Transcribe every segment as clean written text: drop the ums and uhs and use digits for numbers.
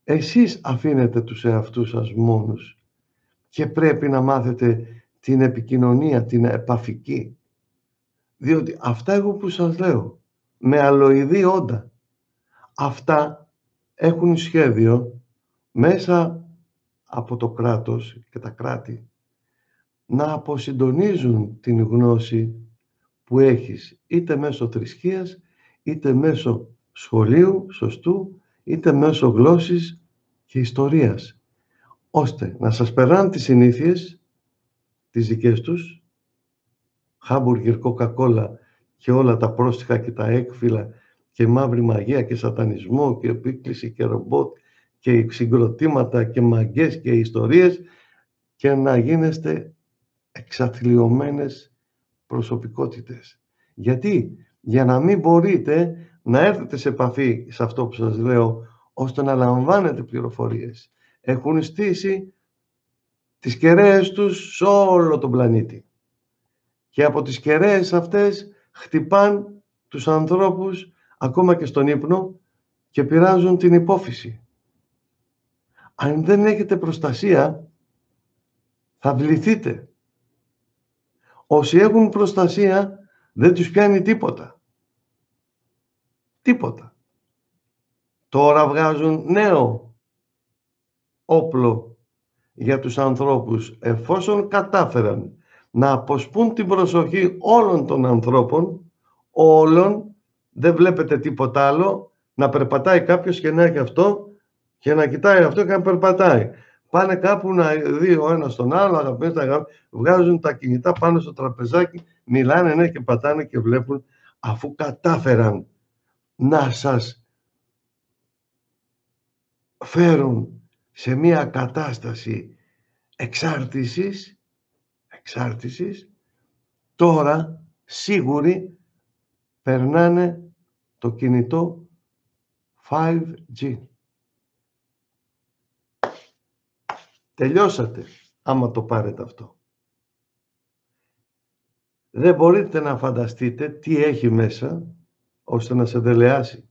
Εσείς αφήνετε τους εαυτούς σας μόνους και πρέπει να μάθετε την επικοινωνία, την επαφική. Διότι αυτά εγώ που σας λέω, με αλοειδή όντα, αυτά έχουν σχέδιο μέσα από το κράτος και τα κράτη να αποσυντονίζουν την γνώση που έχεις, είτε μέσω θρησκείας, είτε μέσω σχολείου, σωστού, είτε μέσω γλώσσης και ιστορίας, ώστε να σας περνάνε τις συνήθειες, τις δικές τους, χάμπουργκερ, κοκακόλα και όλα τα πρόστιχα και τα έκφυλα και μαύρη μαγεία και σατανισμό και επίκληση και ρομπότ και συγκροτήματα και μαγκές και ιστορίες και να γίνεστε εξαθλιωμένες προσωπικότητες. Γιατί? Για να μην μπορείτε να έρθετε σε επαφή σε αυτό που σας λέω, ώστε να λαμβάνετε πληροφορίες. Έχουν στήσει τις κεραίες τους σε όλο τον πλανήτη. Και από τις κεραίες αυτές χτυπάν τους ανθρώπους ακόμα και στον ύπνο και πειράζουν την υπόφυση. Αν δεν έχετε προστασία, θα βληθείτε. Όσοι έχουν προστασία, δεν τους πιάνει τίποτα. Τίποτα. Τώρα βγάζουν νέο όπλο για τους ανθρώπους, εφόσον κατάφεραν να αποσπούν την προσοχή όλων των ανθρώπων, όλων, δεν βλέπετε τίποτα άλλο, να περπατάει κάποιος και να έχει αυτό και να κοιτάει αυτό και να περπατάει. Πάνε κάπου να δει ο ένας τον άλλο, βγάζουν τα κινητά πάνω στο τραπεζάκι, μιλάνε ναι, και πατάνε και βλέπουν, αφού κατάφεραν να σας φέρουν σε μια κατάσταση εξάρτησης, τώρα σίγουροι περνάνε το κινητό 5G. Τελειώσατε άμα το πάρετε αυτό. Δεν μπορείτε να φανταστείτε τι έχει μέσα ώστε να σε δελεάσει.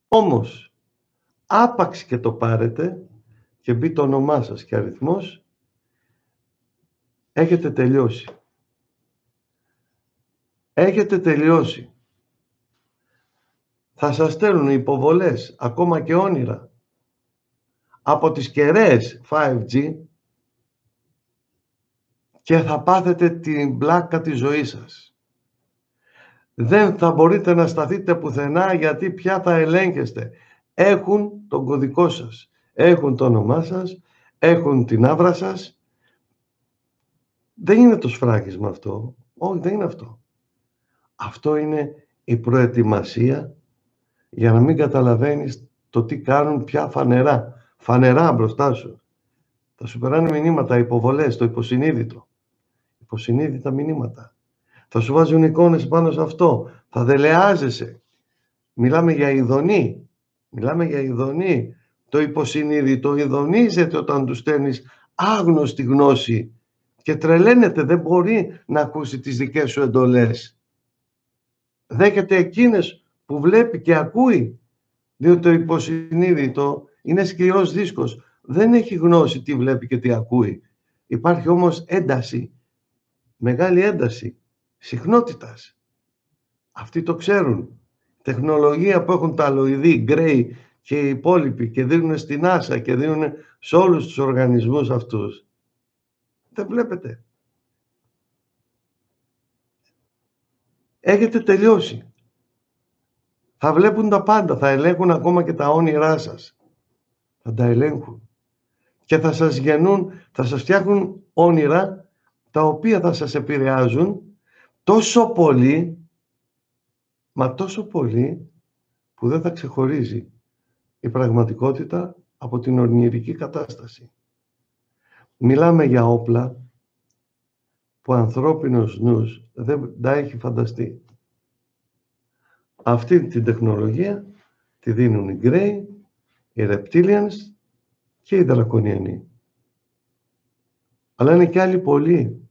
Όμως, άπαξ και το πάρετε και μπει το όνομά σας και αριθμός, έχετε τελειώσει. Έχετε τελειώσει. Θα σας στέλνουν υποβολές, ακόμα και όνειρα, από τις κεραίες 5G και θα πάθετε την πλάκα της ζωής σας. Δεν θα μπορείτε να σταθείτε πουθενά γιατί πια θα ελέγχεστε. Έχουν τον κωδικό σας, έχουν το όνομά σας, έχουν την άβρα σας. Δεν είναι το σφράγισμα αυτό. Όχι, δεν είναι αυτό. Αυτό είναι η προετοιμασία για να μην καταλαβαίνεις το τι κάνουν πια φανερά μπροστά σου. Θα σου περάνε μηνύματα, υποβολές, το υποσυνείδητο. Υποσυνείδητα μηνύματα. Θα σου βάζουν εικόνες πάνω σε αυτό. Θα δελεάζεσαι. Μιλάμε για ειδονή. Το υποσυνείδητο ειδονίζεται όταν του στέλνεις άγνωστη γνώση και τρελαίνεται, δεν μπορεί να ακούσει τις δικές σου εντολές. Δέχεται εκείνες που βλέπει και ακούει, διότι το υποσυνείδητο είναι σκληρός δίσκος. Δεν έχει γνώση τι βλέπει και τι ακούει. Υπάρχει όμως ένταση, μεγάλη ένταση συχνότητας. Αυτοί το ξέρουν. Τεχνολογία που έχουν τα αλοειδή, γκρέι και οι υπόλοιποι και δίνουν στην NASA και δίνουν σε όλους τους οργανισμούς αυτούς. Δεν βλέπετε. Έχετε τελειώσει. Θα βλέπουν τα πάντα, θα ελέγχουν ακόμα και τα όνειρά σας. Θα τα ελέγχουν. Και θα σας γεννούν, θα σας φτιάχνουν όνειρα τα οποία θα σας επηρεάζουν τόσο πολύ, μα τόσο πολύ που δεν θα ξεχωρίζει η πραγματικότητα από την ονειρική κατάσταση. Μιλάμε για όπλα που ο ανθρώπινος νους δεν τα έχει φανταστεί. Αυτή την τεχνολογία τη δίνουν οι Γκρέι, οι Reptilians και οι Δρακονιανοί. Αλλά είναι και άλλοι πολλοί.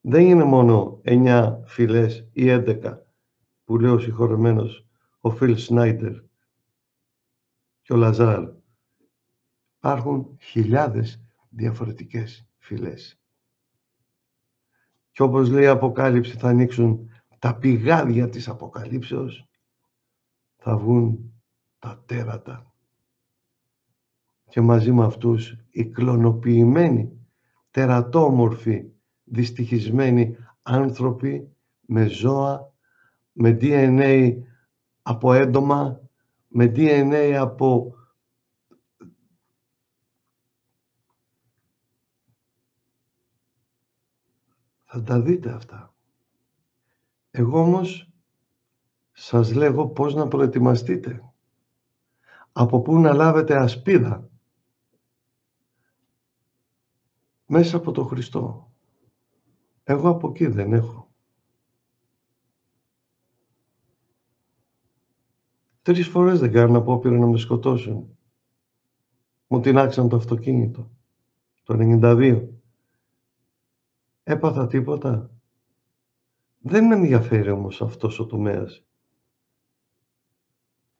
Δεν είναι μόνο 9 φυλές ή 11 που λέει ο συγχωρεμένος ο Φιλ Σνάιντερ. και ο Λαζάρ. Υπάρχουν χιλιάδες διαφορετικές φυλές. Και όπως λέει η Αποκάλυψη, θα ανοίξουν τα πηγάδια της Αποκαλύψεως, θα βγουν τα τέρατα. Και μαζί με αυτούς οι κλωνοποιημένοι, τερατόμορφοι, δυστυχισμένοι άνθρωποι με ζώα, με DNA από έντομα, με DNA από θα τα δείτε αυτά. Εγώ όμως σας λέγω πώς να προετοιμαστείτε. Από πού να λάβετε ασπίδα. Μέσα από το Χριστό. Εγώ από εκεί δεν έχω. 3 φορές δεν κάνουν απόπειρα να με σκοτώσουν. Μου τινάξαν το αυτοκίνητο. Το 92. Έπαθα τίποτα. Δεν με ενδιαφέρει όμως αυτός ο τομέας.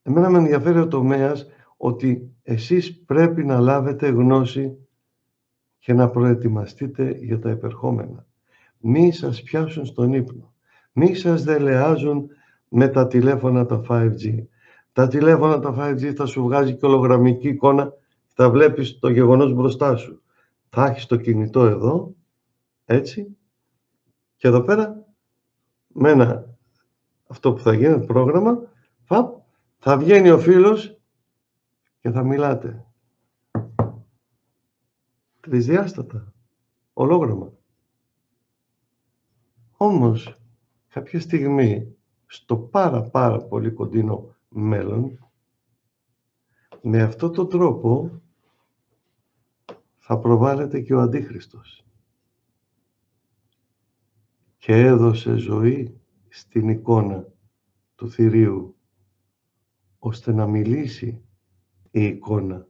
Εμένα με ενδιαφέρει ο τομέας ότι εσείς πρέπει να λάβετε γνώση και να προετοιμαστείτε για τα επερχόμενα. Μη σας πιάσουν στον ύπνο. Μη σας δελεάζουν με τα τηλέφωνα τα 5G. Τα τηλέφωνα τα 5G θα σου βγάζει και ολογραμμική εικόνα, θα βλέπεις το γεγονός μπροστά σου. Θα έχεις το κινητό εδώ, έτσι, και εδώ πέρα, με ένα αυτό που θα γίνει, πρόγραμμα, θα βγαίνει ο φίλος και θα μιλάτε. Τρισδιάστατα, ολόγραμμα. Όμως, κάποια στιγμή, στο πάρα πολύ κοντινό μέλλον, με αυτόν τον τρόπο θα προβάλλεται και ο Αντίχριστος. Και έδωσε ζωή στην εικόνα του θηρίου, ώστε να μιλήσει η εικόνα.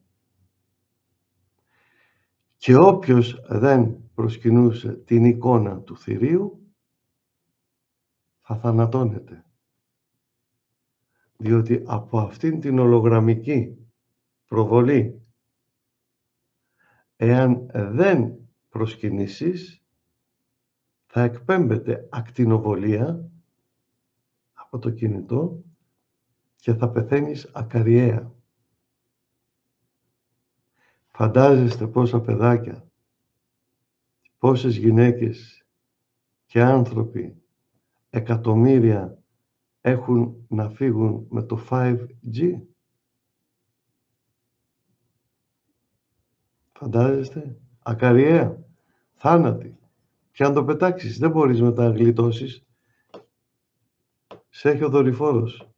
Και όποιος δεν προσκυνούσε την εικόνα του θηρίου, θα θανατώνεται. Διότι από αυτήν την ολογραμμική προβολή, εάν δεν προσκυνήσεις, θα εκπέμπεται ακτινοβολία από το κινητό και θα πεθαίνεις ακαριέα. Φαντάζεστε πόσα παιδάκια, πόσες γυναίκες και άνθρωποι, εκατομμύρια έχουν να φύγουν με το 5G. Φαντάζεστε, ακαριέα, θάνατη. Και αν το πετάξεις, δεν μπορείς μετά να γλιτώσεις. Σε έχει ο δορυφόρος.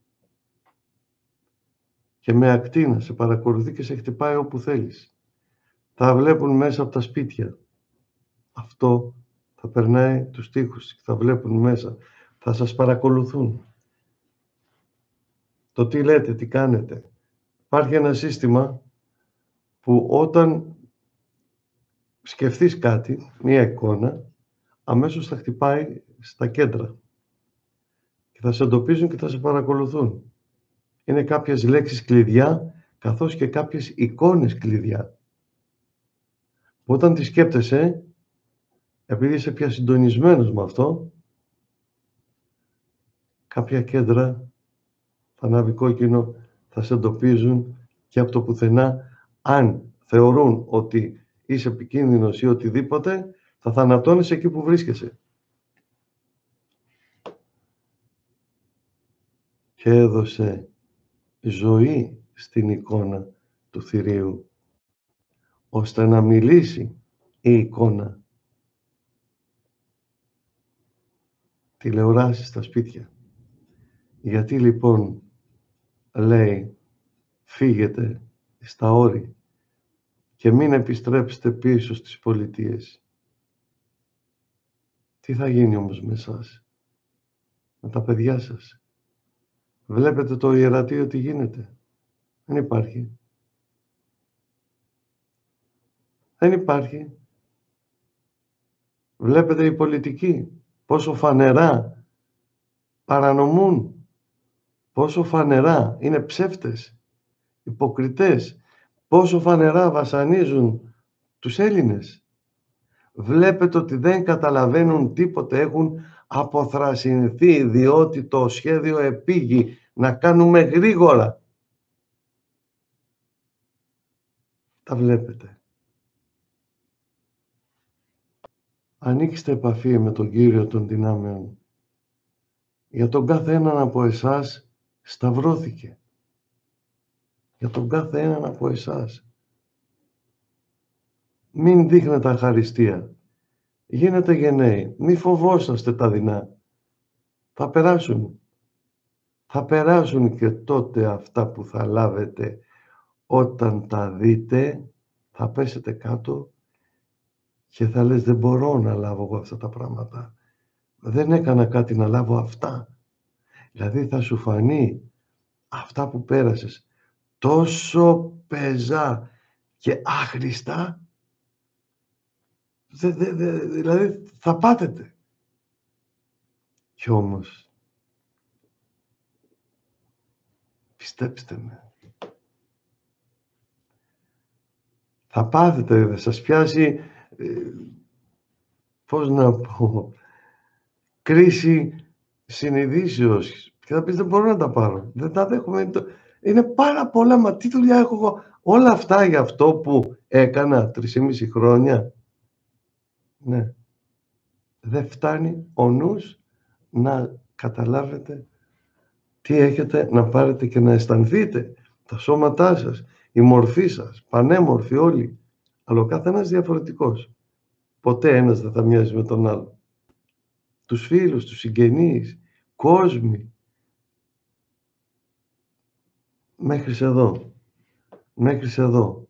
Και με ακτίνα σε παρακολουθεί και σε χτυπάει όπου θέλεις. Θα βλέπουν μέσα από τα σπίτια. Αυτό θα περνάει τους τοίχους και θα βλέπουν μέσα. Θα σας παρακολουθούν. Το τι λέτε, τι κάνετε. Υπάρχει ένα σύστημα που όταν σκεφτείς κάτι, μία εικόνα, αμέσως θα χτυπάει στα κέντρα. Και θα σε εντοπίζουν και θα σε παρακολουθούν. Είναι κάποιες λέξεις κλειδιά, καθώς και κάποιες εικόνες κλειδιά. Όταν τις σκέπτεσαι, επειδή είσαι πια συντονισμένος με αυτό, κάποια κέντρα θα ανάβει κόκκινο, θα σε εντοπίζουν και από το πουθενά, αν θεωρούν ότι είσαι επικίνδυνος ή οτιδήποτε, θα θανατώνεις εκεί που βρίσκεσαι. Και έδωσε ζωή στην εικόνα του θηρίου, ώστε να μιλήσει η εικόνα. Τηλεοράσεις στα σπίτια. Γιατί λοιπόν λέει φύγετε στα όρη και μην επιστρέψετε πίσω στις πολιτείες. Τι θα γίνει όμως με εσάς, με τα παιδιά σας? Βλέπετε το ιερατείο τι γίνεται? Δεν υπάρχει. Δεν υπάρχει. Βλέπετε οι πολιτικοί πόσο φανερά παρανομούν, πόσο φανερά είναι ψεύτες υποκριτές, πόσο φανερά βασανίζουν τους Έλληνες. Βλέπετε ότι δεν καταλαβαίνουν τίποτε, έχουν αποθρασινθεί διότι το σχέδιο επήγει να κάνουμε γρήγορα. Τα βλέπετε. Ανοίξτε επαφή με τον Κύριο των δυνάμεων. Για τον κάθε έναν από εσάς σταυρώθηκε. Για τον κάθε έναν από εσάς. Μην δείχνετε αχαριστία. Γίνετε γενναίοι. Μη φοβόσαστε τα δεινά. Θα περάσουν. Θα περάσουν και τότε αυτά που θα λάβετε. Όταν τα δείτε, θα πέσετε κάτω και θα λες δεν μπορώ να λάβω εγώ αυτά τα πράγματα. Δεν έκανα κάτι να λάβω αυτά. Δηλαδή θα σου φανεί αυτά που πέρασες τόσο πεζά και άχρηστα, δηλαδή θα πάτετε. Κι όμως, πιστέψτε με, θα πάθετε, θα σας πιάσει, πώς να πω, κρίση συνειδήσεως και θα πεις δεν μπορώ να τα πάρω, δεν τα δέχομαι, είναι πάρα πολλά, μα τι δουλειά έχω εγώ, όλα αυτά για αυτό που έκανα 3,5 χρόνια. Ναι, δεν φτάνει ο νους να καταλάβετε τι έχετε να πάρετε και να αισθανθείτε, τα σώματά σας, η μορφή σας, πανέμορφοι όλοι, αλλά ο καθένας διαφορετικός. Ποτέ ένας δεν θα μοιάζει με τον άλλο. Τους φίλους, τους συγγενείς, κόσμοι. Μέχρι εδώ. Μέχρι εδώ.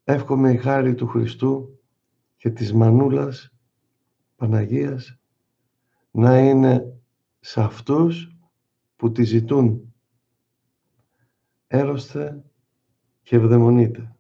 Εύχομαι η χάρη του Χριστού και της Μανούλας Παναγίας να είναι σε αυτούς που τη ζητούν. Έρωστε και ευδαιμονείτε.